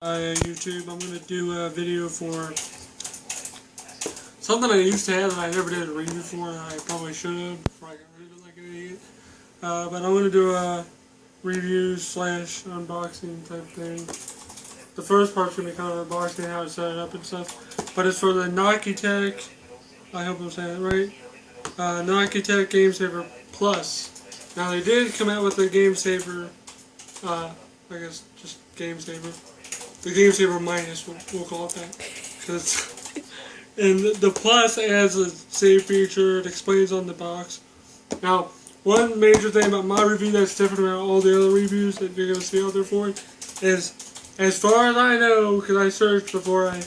YouTube. I'm going to do a video for something I used to have that I never did a review for, and I probably should have before I got rid of it like an idiot. But I'm going to do a review / unboxing type thing. The first part's going to be kind of unboxing, how to set it up and stuff. But it's for the NakiTek, I hope I'm saying it right, NakiTek GameSaver Plus. Now they did come out with the GameSaver, I guess just GameSaver. The GameSaver Minus, we'll call it that. And the Plus adds a save feature, it explains on the box. Now, one major thing about my review that's different about all the other reviews that you're going to see out there for it is, as far as I know, because I searched before I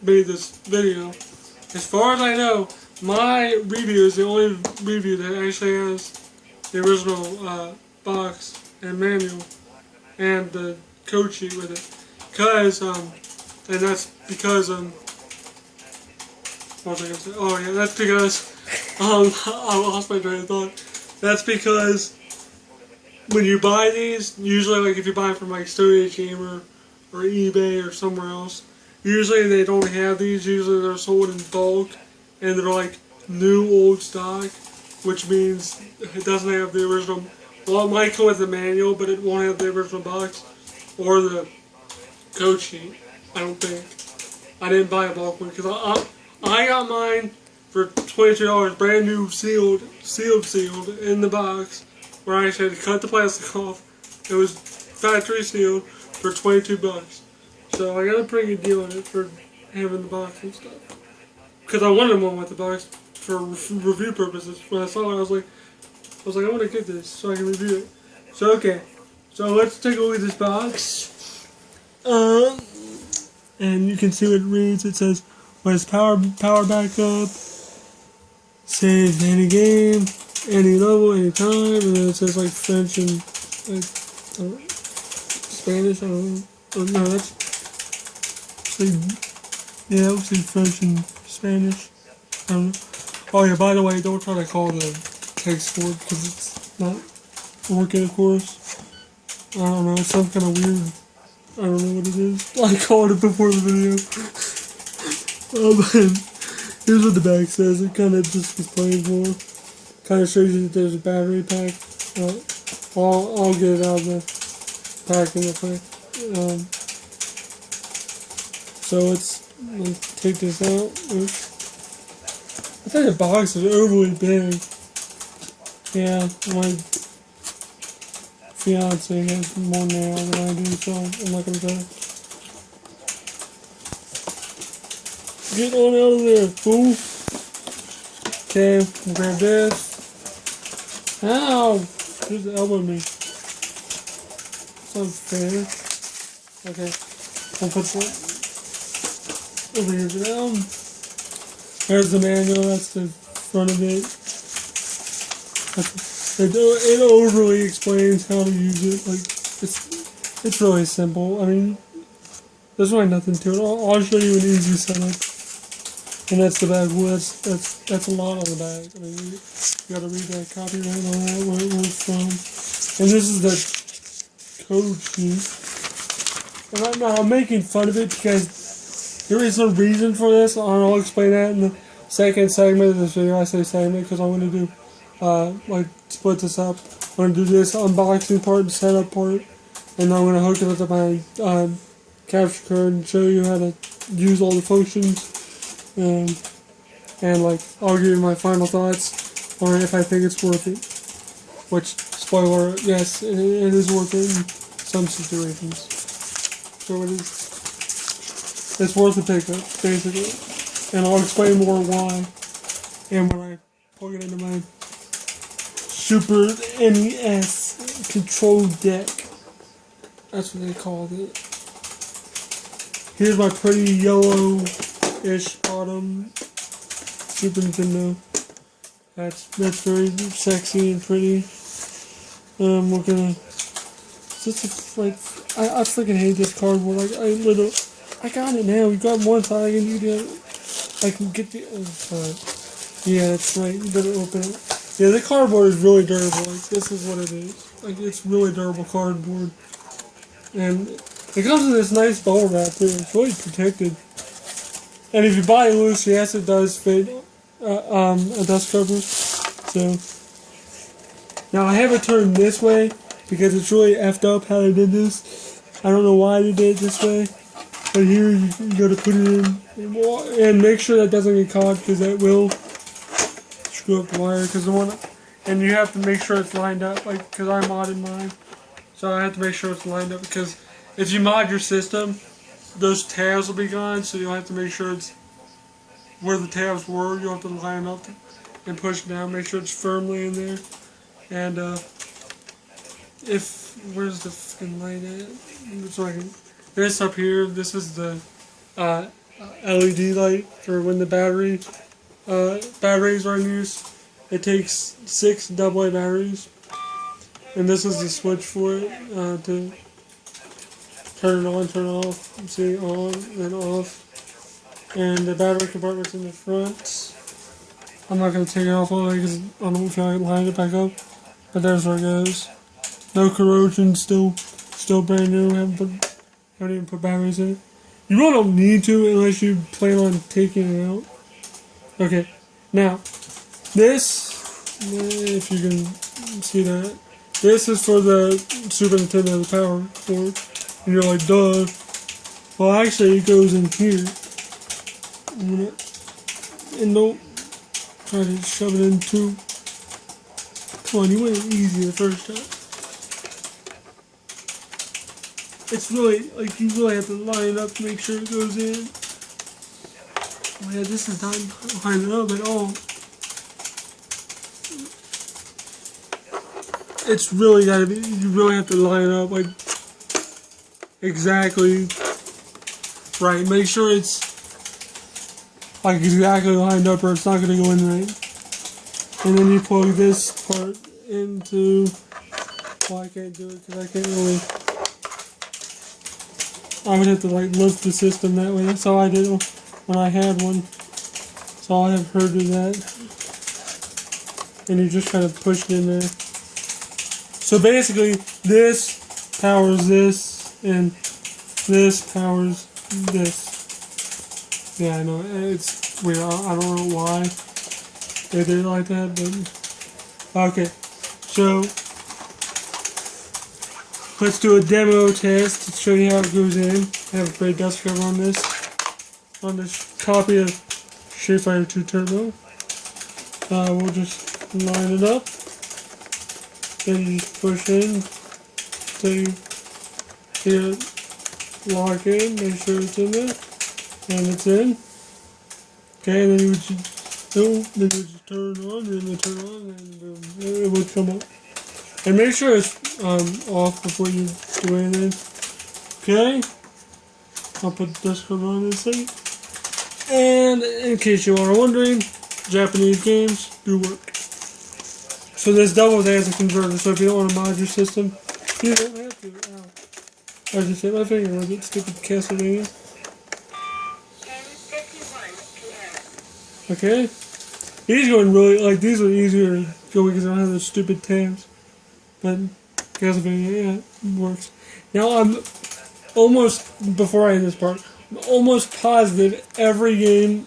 made this video, as far as I know, my review is the only review that actually has the original box and manual and the code sheet with it. Because, and that's because, what was I going to say? Oh yeah, that's because, I lost my train of thought. That's because when you buy these, usually like if you buy them from like Stone Age Gamer or eBay or somewhere else, usually they don't have these. Usually they're sold in bulk and they're like new old stock, which means it doesn't have the original. Well, it might come with the manual, but it won't have the original box or the code sheet. I don't think. I didn't buy a bulk one because I got mine for $22, brand new, sealed in the box, where I actually had to cut the plastic off. It was factory sealed for $22. So I got a pretty good deal on it for having the box and stuff. Because I wanted one with the box for review purposes. When I saw it, I was like, I want to get this so I can review it. So okay, so let's take a look at this box. And you can see what it reads. It says, "What is power backup? Save any game, any level, any time." And then it says like French and like Spanish. I don't know. Oh, no, that's like, yeah, it looks like French and Spanish. I don't know. Oh yeah, by the way, don't try to call the text for it because it's not working, of course. I don't know, it's some kind of weird, I don't know what it is. I called it before the video. Here's what the back says. It kind of just explains more. Kind of shows you that there's a battery pack. I'll get it out of the pack in the pack. So let's take this out. Oops. I think the box is overly big. Yeah, my fiance has more nail than I do, so I'm not gonna try. Get on out of there, fool. Okay, we'll grab this. Ow! Just elbowed me. It's unfair. Okay, I'll put that over here for now. There's the manual, that's the front of it. It overly explains how to use it. Like, it's really simple. I mean, there's really nothing to it. I'll show you an easy setup. And that's the back. Well, that's a lot on the back. I mean, you gotta read that copyright on that, where it was from. And this is the code sheet. And I'm making fun of it because there is a reason for this. I'll explain that in the second segment of this video. I say segment because I'm going to do, like, split this up. I'm going to do this unboxing part and setup part. And I'm going to hook it up to my capture card and show you how to use all the functions. And like, I'll give you my final thoughts on if I think it's worth it. Which, spoiler, yes, it is worth it in some situations. So it is. It's worth the pickup, basically. And I'll explain more why. And when I plug it into my Super NES control deck. That's what they called it. Here's my pretty yellow-ish bottom Super Nintendo. That's very sexy and pretty. We're gonna. Just like I freaking hate this cardboard. Like I got it now. We got one side. I can do the other. I can get the other side. Yeah, that's right. You better open it. Yeah, the cardboard is really durable. Like, this is what it is. Like, it's really durable cardboard. And it comes in this nice bubble wrap too. It's really protected. And if you buy it loose, yes, it does fit a dust cover. So now I have it turned this way because it's really effed up how they did this. I don't know why they did it this way. But here you gotta put it in and make sure that doesn't get caught because that will screw up the wire. And you have to make sure it's lined up, like because I modded mine, so I have to make sure it's lined up because if you mod your system, those tabs will be gone. So you'll have to make sure it's where the tabs were. You'll have to line up and push down, make sure it's firmly in there. And where's the fucking light at? So I can. This up here, this is the LED light for when the batteries are in use. It takes 6 AA batteries, and this is the switch for it to turn it on, turn it off. See, on and off. And the battery compartment's in the front. I'm not going to take it off all the way because I don't know if I can line it back up, but there's where it goes. No corrosion, still brand new. Haven't even put batteries in it. You really don't need to unless you plan on taking it out. Okay, now this, if you can see that, this is for the Super Nintendo power cord. And you're like, duh. Well, actually, it goes in here. And don't try to shove it in too. Come on, you went easy the first time. It's really, like, you really have to line up to make sure it goes in. Oh yeah, this is not lining up at all. It's really gotta be, you really have to line up, like, exactly right. Make sure it's, like, exactly lined up or it's not gonna go in right. And then you plug this part into, well, I can't do it because I can't really, I would have to like lift the system that way. That's all I did when I had one. So I have heard of that. And you just kind of push it in there. So basically, this powers this, and this powers this. Yeah, I know, it's weird. I don't know why they did it like that, but okay. So let's do a demo test to show you how it goes in. I have a great dust cover on this copy of Street Fighter 2 Turbo. We'll just line it up. Then you just push in till you hear it lock in. Make sure it's in there, and it's in. Okay, and then you would just turn it on, and then turn it on, and boom, it would come up. And make sure it's off before you do anything. Okay, I'll put the dust cover on this thing. And in case you are wondering, Japanese games do work. So this doubles as a converter, so if you don't want to mod your system, you don't have to. Ow. I just hit my finger with it, stupid Castlevania. Okay. These going really, like, these are easier to go because I don't have those stupid tabs. But Castlevania, yeah, it works. Now I'm almost, before I end this part, I'm almost positive every game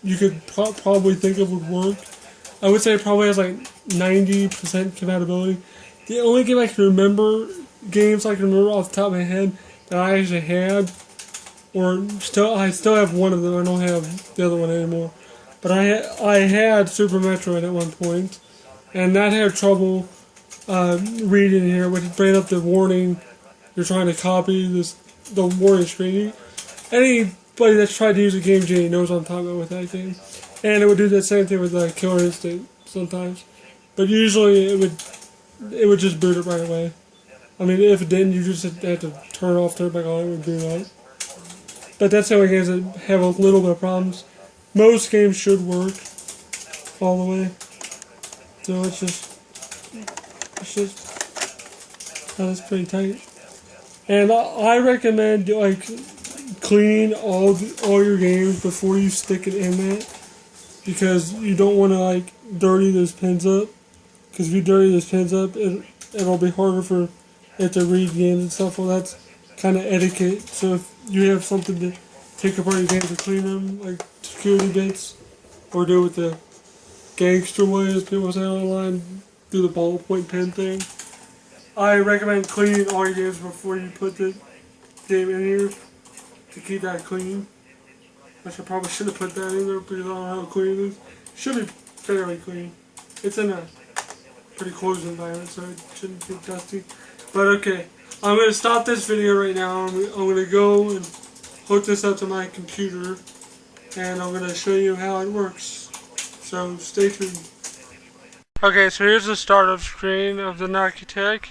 you could probably think of would work. I would say it probably has like 90% compatibility. The only game I can remember, games I can remember off the top of my head that I actually had, I still have one of them. I don't have the other one anymore. But I had Super Metroid at one point, and that had trouble reading here, which bring up the warning. You're trying to copy the warning screen. Anybody that's tried to use a Game Genie knows what I'm talking about with that game. And it would do the same thing with Killer Instinct sometimes. But usually it would just boot it right away. I mean, if it didn't, you just have to turn it back on, it would boot right. But that's the only games that have a little bit of problems. Most games should work all the way. So it's just that's pretty tight. And I recommend clean all your games before you stick it in that, because you don't want to dirty those pins up. Because if you dirty those pins up, it'll be harder for it to read games and stuff. Well, that's kind of etiquette. So if you have something to take apart your games and clean them, like security bits, or do it with the gangster way, as people say online, do the ballpoint pen thing. I recommend cleaning all your games before you put the game in here to keep that clean. Which I probably should have put that in there because I don't know how clean it is. Should be fairly clean. It's in a pretty closed environment, so it shouldn't be dusty. But okay, I'm going to stop this video right now. I'm going to go and hook this up to my computer, and I'm going to show you how it works. So stay tuned. Okay, so here's the startup screen of the NakiTek.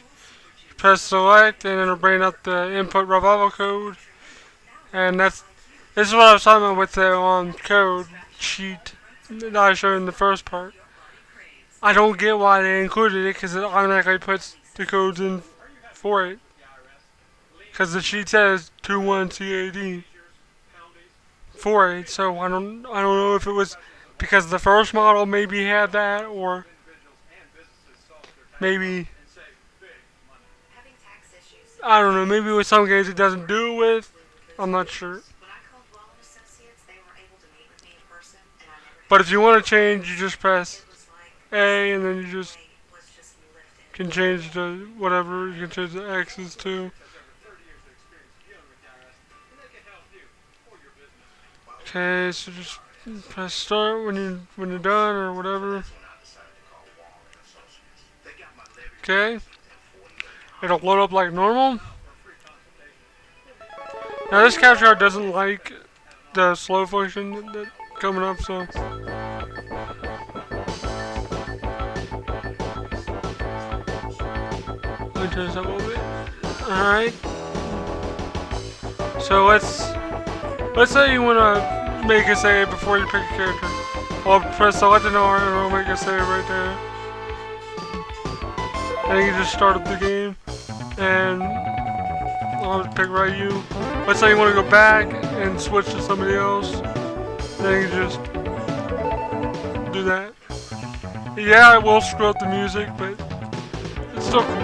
Press select, and it'll bring up the input revival code, and this is what I was talking about with the code sheet that I showed in the first part. I don't get why they included it because it automatically puts the codes in for it. Because the sheet says 21CAD for it, so I don't know if it was because the first model maybe had that, or maybe I don't know. Maybe with some games it doesn't do it with. I'm not sure. But if you want to change, you just press A, and then you just can change the whatever. You can change the X's too. Okay, so just press start when you're done or whatever. Okay, it'll load up like normal. Now this capture card doesn't like the slow function that's coming up, so. Let me turn this up a little bit. Alright. So let's say you want to make a save before you pick a character. I'll press select an R and it'll make a save right there. And you can just start up the game, and I'll pick Ryu. Let's say you want to go back and switch to somebody else, then you can just do that. Yeah, it will screw up the music, but it's still cool.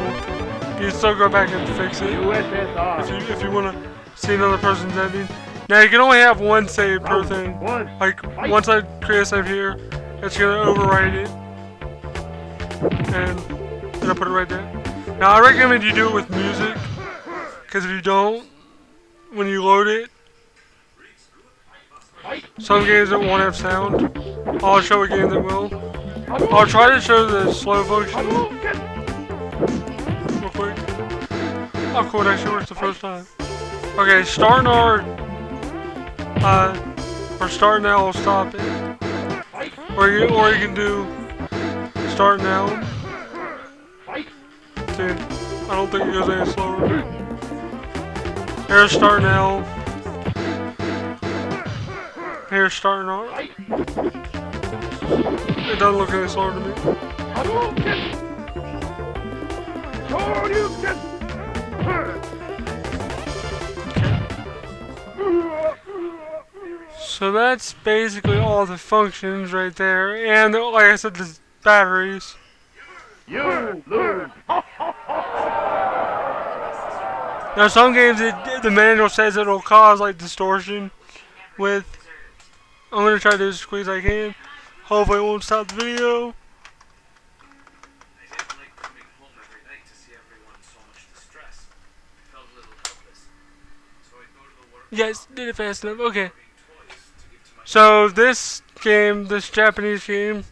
You can still go back and fix it if you want to see another person's ending. Now you can only have one save per thing. Like once I create a save here, it's gonna overwrite it, and I'll put it right there. Now I recommend you do it with music, because if you don't, when you load it, some games that won't have sound. I'll show a game that will. I'll try to show the slow function real quick. Oh cool, it actually works the first time. Okay, start now or start now will stop it. Or you can do start now. Dude, I don't think it goes any slower. Here's start now. Here's start now. It doesn't look any slower to me. So that's basically all the functions right there, and like I said, the batteries. You lose. Now some games, the manual says it'll cause like distortion with. I'm gonna try to do as quick as I can. Hopefully it won't stop the video. Yes, did it fast enough. Okay. So this game, this Japanese game.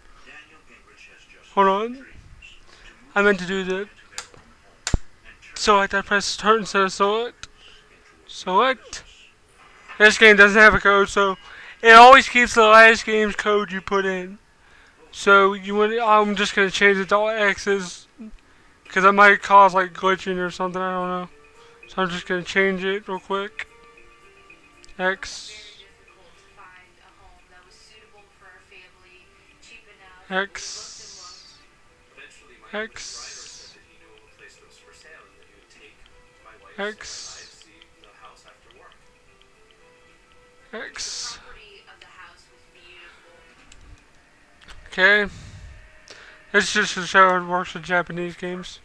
Hold on. I meant to do the select. I press start instead of select. Select. This game doesn't have a code, so it always keeps the last game's code you put in. So I'm just gonna change it to all X's, because that might cause like glitching or something. I don't know. So I'm just gonna change it real quick. X. X. X. X. X. Okay. It's just to show how it works with Japanese games.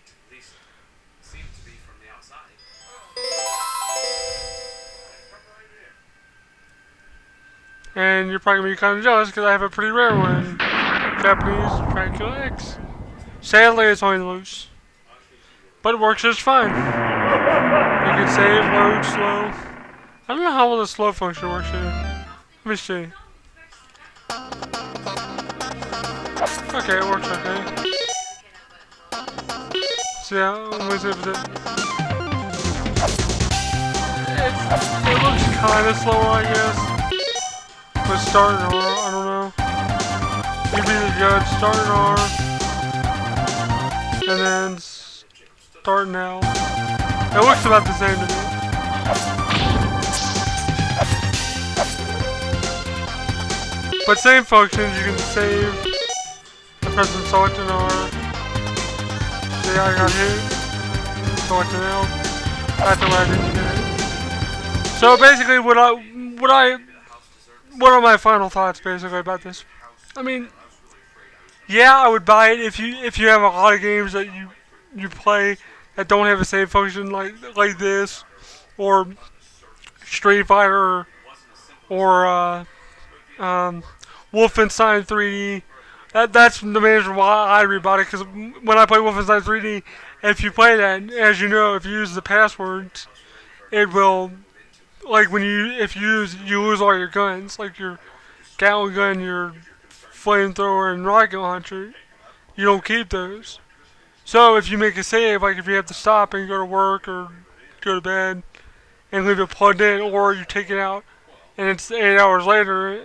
And you're probably going to be kind of jealous because I have a pretty rare one. Japanese Dracula X. Sadly, it's only loose. But it works just fine. You can save, load, slow. I don't know how well the slow function works here. Let me see. Okay, it works okay. So yeah, let me see if it looks kind of slower, I guess. But start in R, I don't know. You be the judge, start in R. And then start now. It looks about the same to me. But same functions, you can save. I press and select an R. See, I got hit. Select an L. That's the way I didn't get it. So basically, what are my final thoughts basically about this? I mean, yeah, I would buy it if you have a lot of games that you play that don't have a save function like this, or Street Fighter, or Wolfenstein 3D. That's the main reason why I rebought it, because when I play Wolfenstein 3D, if you play that, as you know, if you use the passwords, it will, like if you lose all your guns, like your Gatling gun, your flamethrower, and rocket launcher, you don't keep those. So if you make a save, like if you have to stop and go to work or go to bed and leave it plugged in, or you take it out and it's 8 hours later,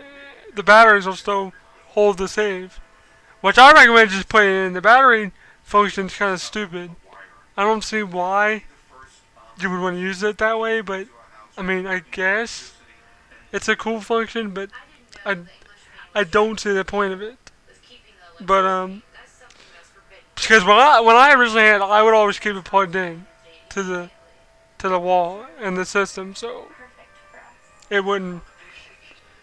the batteries will still hold the save. Which I recommend just putting it in. The battery function's kind of stupid. I don't see why you would want to use it that way, but I mean, I guess it's a cool function, but I don't see the point of it. But because when I originally had it, I would always keep it plugged in to the wall and the system, so it wouldn't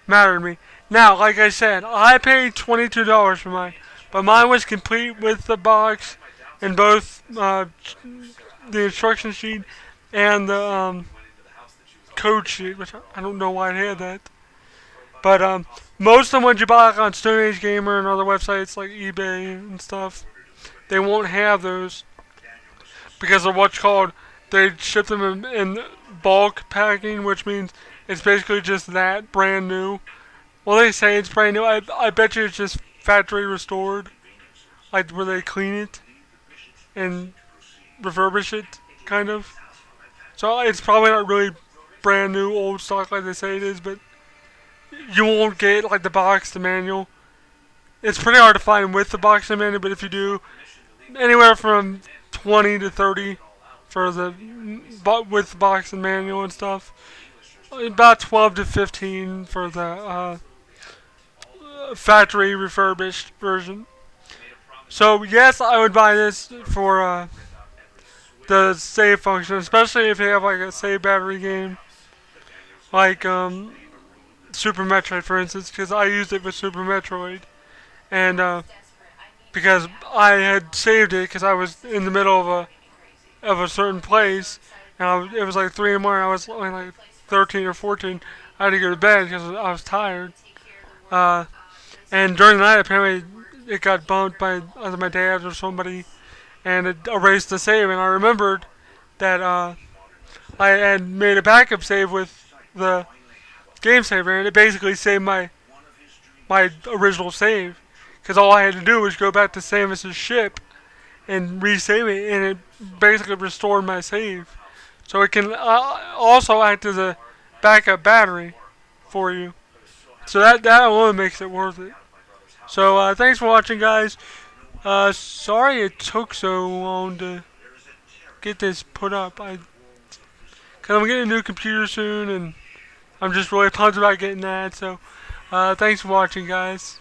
matter to me. Now, like I said, I paid $22 for mine, but mine was complete with the box and both the instruction sheet and the code sheet, which I don't know why it had that. But most of the ones you buy like on Stone Age Gamer and other websites like eBay and stuff, they won't have those because of what's called, they ship them in bulk packing, which means it's basically just that brand new. Well, they say it's brand new. I bet you it's just factory restored, like where they clean it and refurbish it, kind of. So it's probably not really brand new old stock like they say it is, but you won't get like the box, the manual. It's pretty hard to find with the box and manual, but if you do, anywhere from 20 to 30 for the with the box and manual and stuff. About 12 to 15 for the factory refurbished version. So yes, I would buy this for the save function, especially if you have like a save battery game, like Super Metroid, for instance, because I used it with Super Metroid, and because I had saved it because I was in the middle of a certain place, and it was like 3 in the morning. I was only like 13 or 14. I had to go to bed because I was tired. And during the night, apparently, it got bumped by either my dad or somebody, and it erased the save. And I remembered that I had made a backup save with the GameSaver, and it basically saved my original save. Because all I had to do was go back to Samus's ship and resave it, and it basically restored my save. So it can also act as a backup battery for you. So that alone makes it worth it. So thanks for watching, guys. Sorry it took so long to get this put up. Cause I'm getting a new computer soon, and I'm just really pumped about getting that. So thanks for watching, guys.